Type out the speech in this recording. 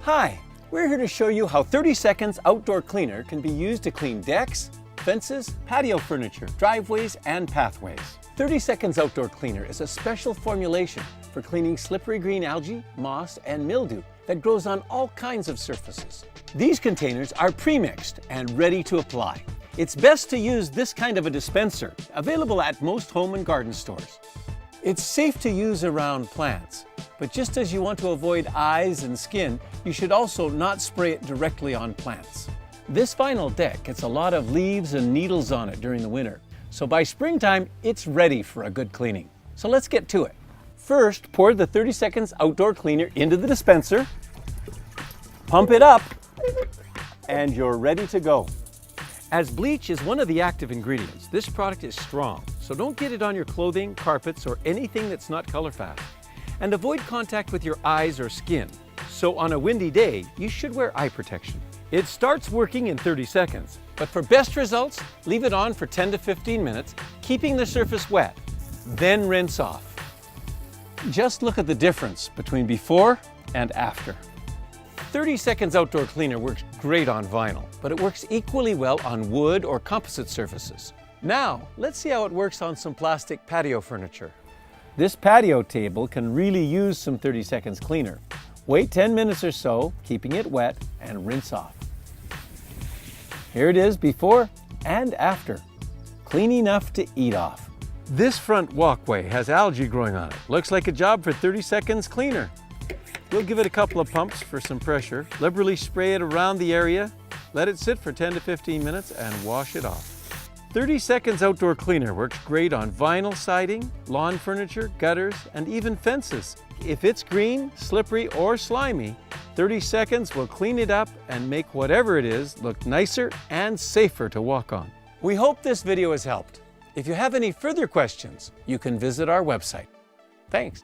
Hi, we're here to show you how 30 Seconds Outdoor Cleaner can be used to clean decks, fences, patio furniture, driveways, and pathways. 30 Seconds Outdoor Cleaner is a special formulation for cleaning slippery green algae, moss, and mildew that grows on all kinds of surfaces. These containers are pre-mixed and ready to apply. It's best to use this kind of a dispenser, available at most home and garden stores. It's safe to use around plants, but just as you want to avoid eyes and skin, you should also not spray it directly on plants. This vinyl deck gets a lot of leaves and needles on it during the winter, so by springtime, it's ready for a good cleaning. So let's get to it. First, pour the 30 Seconds Outdoor Cleaner into the dispenser, pump it up, and you're ready to go. As bleach is one of the active ingredients, this product is strong, so don't get it on your clothing, carpets, or anything that's not color fast. And avoid contact with your eyes or skin. So on a windy day, you should wear eye protection. It starts working in 30 seconds, but for best results, leave it on for 10 to 15 minutes, keeping the surface wet. Then rinse off. Just look at the difference between before and after. 30 Seconds Outdoor Cleaner works great on vinyl, but it works equally well on wood or composite surfaces. Now, let's see how it works on some plastic patio furniture. This patio table can really use some 30 Seconds Cleaner. Wait 10 minutes or so, keeping it wet, and rinse off. Here it is before and after. Clean enough to eat off. This front walkway has algae growing on it. Looks like a job for 30 Seconds Cleaner. We'll give it a couple of pumps for some pressure, liberally spray it around the area, let it sit for 10 to 15 minutes, and wash it off. 30 Seconds Outdoor Cleaner works great on vinyl siding, lawn furniture, gutters, and even fences. If it's green, slippery, or slimy, 30 Seconds will clean it up and make whatever it is look nicer and safer to walk on. We hope this video has helped. If you have any further questions, you can visit our website. Thanks.